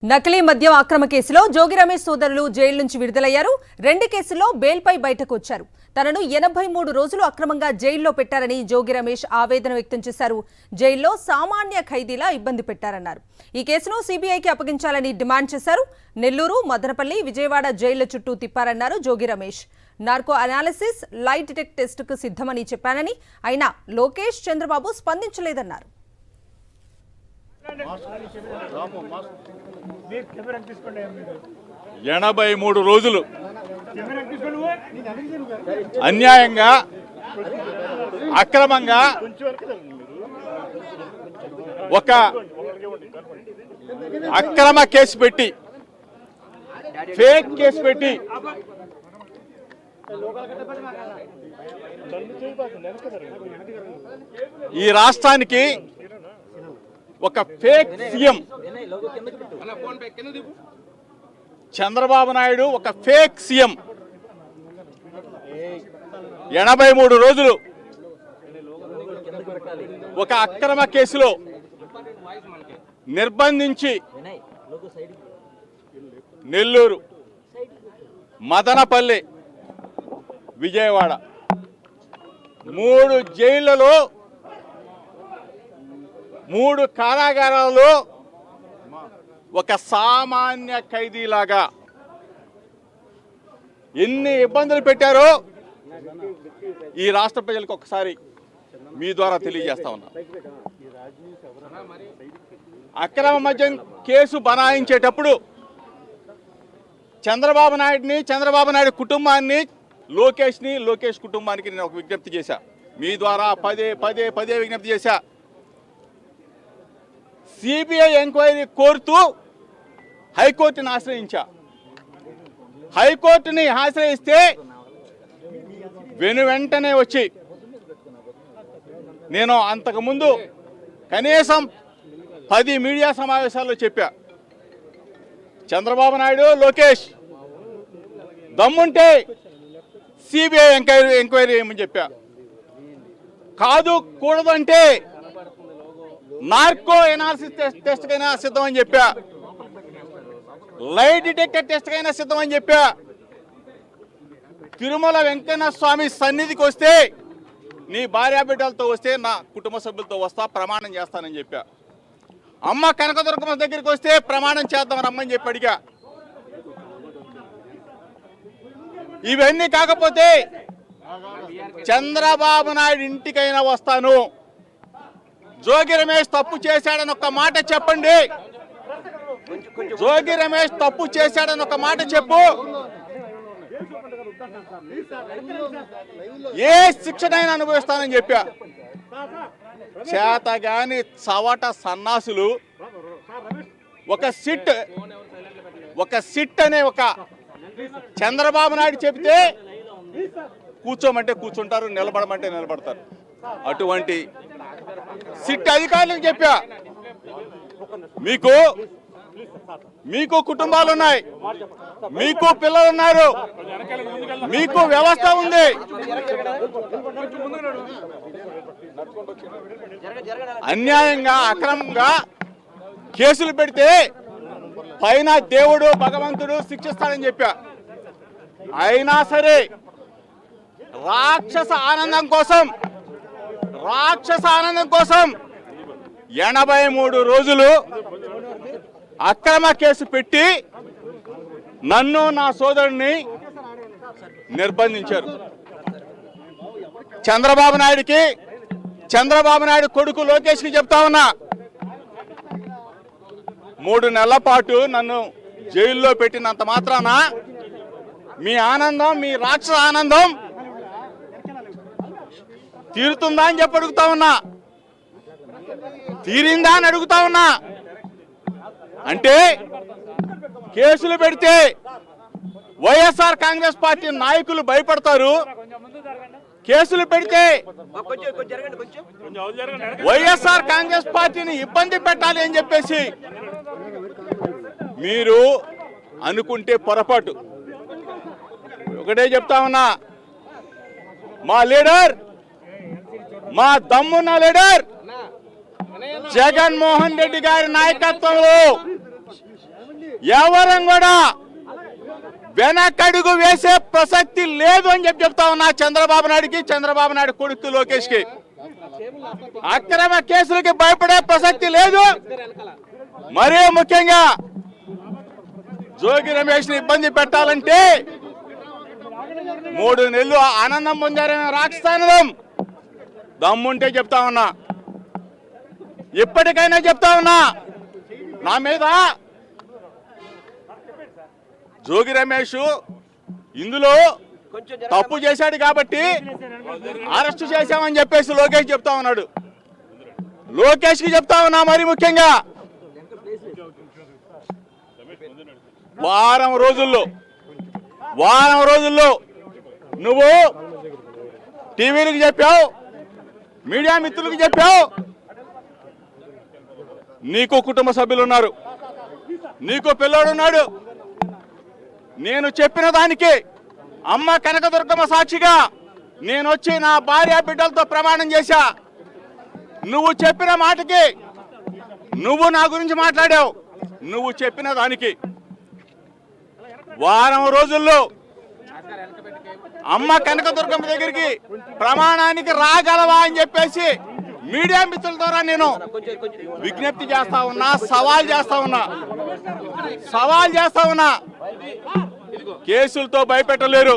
నకిలీ మద్యం అక్రమ కేసులో జోగి రమేష్ సోదరులు జైలు నుంచి విడుదలయ్యారు. 2 కేసుల్లో బెయిల్పై బయటకు వచ్చారు. తనను 83 రోజులు అక్రమంగా జైల్లో పెట్టారని జోగి రమేష్ ఆవేదన వ్యక్తం చేశారు. జైల్లో సామాన్య ఖైదీలా ఇబ్బంది పెట్టారన్నారు. ఈ కేసును సిబిఐకి అప్పగించాలని డిమాండ్ చేశారు. నెల్లూరు, మదనపల్లి, విజయవాడ జైళ్ల చుట్టూ తిప్పారన్నారు జోగి రమేష్. నార్కో అనాలిసిస్, లై డిటెక్ట్ టెస్టుకు సిద్ధమని చెప్పానని, అయినా లోకేష్, చంద్రబాబు స్పందించలేదన్నారు. 83 రోజులు అన్యాయంగా అక్రమంగా ఒక అక్రమ కేసు పెట్టి, ఫేక్ కేసు పెట్టి ఈ రాష్ట్రానికి ఒక ఫేక్ సీఎం చంద్రబాబు నాయుడు, ఒక ఫేక్ సీఎం 83 రోజులు ఒక అక్రమ కేసులో నిర్బంధించి నెల్లూరు, మదనపల్లి, విజయవాడ 3 జైళ్లలో 3 కారాగారాల్లో ఒక సామాన్య ఖైదీలాగా ఎన్ని ఇబ్బందులు పెట్టారో ఈ రాష్ట్ర ప్రజలకు ఒకసారి మీ ద్వారా తెలియజేస్తా ఉన్నా. అక్రమ మద్యం కేసు బనాయించేటప్పుడు చంద్రబాబు నాయుడిని, చంద్రబాబు నాయుడు కుటుంబాన్ని, లోకేష్ కుటుంబానికి నేను ఒక విజ్ఞప్తి చేశా. మీ ద్వారా పదే విజ్ఞప్తి చేశా. సిబిఐ ఎంక్వైరీ కోరుతూ హైకోర్టుని ఆశ్రయించా. హైకోర్టుని ఆశ్రయిస్తే వెంటనే వచ్చి నేను అంతకుముందు కనీసం 10 మీడియా సమావేశాల్లో చెప్పా, చంద్రబాబు నాయుడు, లోకేష్ దమ్ముంటే సిబిఐ ఎంక్వైరీ చేయమని చెప్పా. కాదు, కూడదంటే నార్కో ఎనాలిసిస్ టెస్ట్ కైనా సిద్ధమని చెప్పా, లై డిటెక్టర్ టెస్ట్ కైనా సిద్ధమని చెప్పా. తిరుమల వెంకన్న స్వామి సన్నిధికి వస్తే, నీ భార్యా బిడ్డలతో వస్తే నా కుటుంబ సభ్యులతో వస్తా, ప్రమాణం చేస్తానని చెప్పా. అమ్మ కనకదుర్గమ్మ దగ్గరికి వస్తే ప్రమాణం చేద్దాం రమ్మని చెప్పి అడిగా. ఇవన్నీ కాకపోతే చంద్రబాబు నాయుడు ఇంటికైనా వస్తాను, జోగి రమేష్ తప్పు చేశాడని ఒక మాట చెప్పండి, జోగి రమేష్ తప్పు చేశాడని ఒక మాట చెప్పు, ఏ శిక్షనైనా అనుభవిస్తానని చెప్పా. చేతగాని చవట సన్నాసులు ఒక సిట్ అనే ఒక చంద్రబాబు నాయుడు చెబితే కూర్చోమంటే కూర్చుంటారు, నిలబడమంటే నిలబడతారు. అటువంటి సిట్ అధికారులకు చెప్పా, మీకు కుటుంబాలు ఉన్నాయి, మీకు పిల్లలు ఉన్నారు, మీకు వ్యవస్థ ఉంది. అన్యాయంగా అక్రమంగా కేసులు పెడితే పైన దేవుడు, భగవంతుడు శిక్షిస్తాడని చెప్పా. అయినా సరే రాక్షస ఆనందం కోసం 83 రోజులు అక్రమ కేసు పెట్టి నన్ను, నా సోదరుడిని నిర్బంధించారు. చంద్రబాబు నాయుడు కొడుకు లోకేష్కి చెప్తా ఉన్నా, 3 నెలల పాటు నన్ను జైల్లో పెట్టినంత మాత్రాన మీ ఆనందం, మీ రాక్షస ఆనందం తీరుతుందా అని చెప్పి అడుగుతా ఉన్నా, తీరిందా అని అడుగుతా ఉన్నా. అంటే కేసులు పెడితే వైఎస్ఆర్ కాంగ్రెస్ పార్టీ నాయకులు భయపడతారు, కేసులు పెడితే వైఎస్ఆర్ కాంగ్రెస్ పార్టీని ఇబ్బంది పెట్టాలి అని చెప్పేసి మీరు అనుకుంటే పొరపాటు. ఒకటే చెప్తా ఉన్నా, మా లీడర్, మా దమ్మున్న లీడర్ జగన్మోహన్ రెడ్డి గారి నాయకత్వంలో ఎవరం కూడా వెనకడుగు వేసే ప్రసక్తి లేదు అని చెప్తా ఉన్నా చంద్రబాబు నాయుడుకి, చంద్రబాబు నాయుడు కొడుకు లోకేష్ కి. అక్రమ కేసులకి భయపడే ప్రసక్తి లేదు. మరీ ముఖ్యంగా జోగి రమేష్ ని ఇబ్బంది పెట్టాలంటే 3 నెలలు ఆనందం పొందారని రాక్షసానందం దమ్ముంటే చెప్తా ఉన్నా, ఇప్పటికైనా చెప్తా ఉన్నా, నా మీద జోగి రమేష్ ఇందులో తప్పు చేశాడు కాబట్టి అరెస్ట్ చేశామని చెప్పేసి లోకేష్ చెప్తా ఉన్నాడు. లోకేష్ కి చెప్తా ఉన్నా మరి ముఖ్యంగా వారం రోజుల్లో నువ్వు టీవీలకు చెప్పావు, మీడియా మిత్రులకు చెప్పావు, నీకు కుటుంబ సభ్యులు ఉన్నారు, నీకు పిల్లోడున్నాడు. నేను చెప్పిన దానికి అమ్మ కనకదుర్గమ్మ సాక్షిగా నేను వచ్చి నా భార్య బిడ్డలతో ప్రమాణం చేశా. నువ్వు చెప్పిన మాటకి, నువ్వు నా గురించి మాట్లాడావు, నువ్వు చెప్పిన దానికి వారం రోజుల్లో అమ్మ కనకదుర్గమ్మ దగ్గరికి ప్రమాణానికి రాగలవా అని చెప్పేసి మీడియా మిత్రుల ద్వారా నేను విజ్ఞప్తి చేస్తా ఉన్నా, సవాల్ చేస్తా ఉన్నా. కేసులతో భయపెట్టలేరు.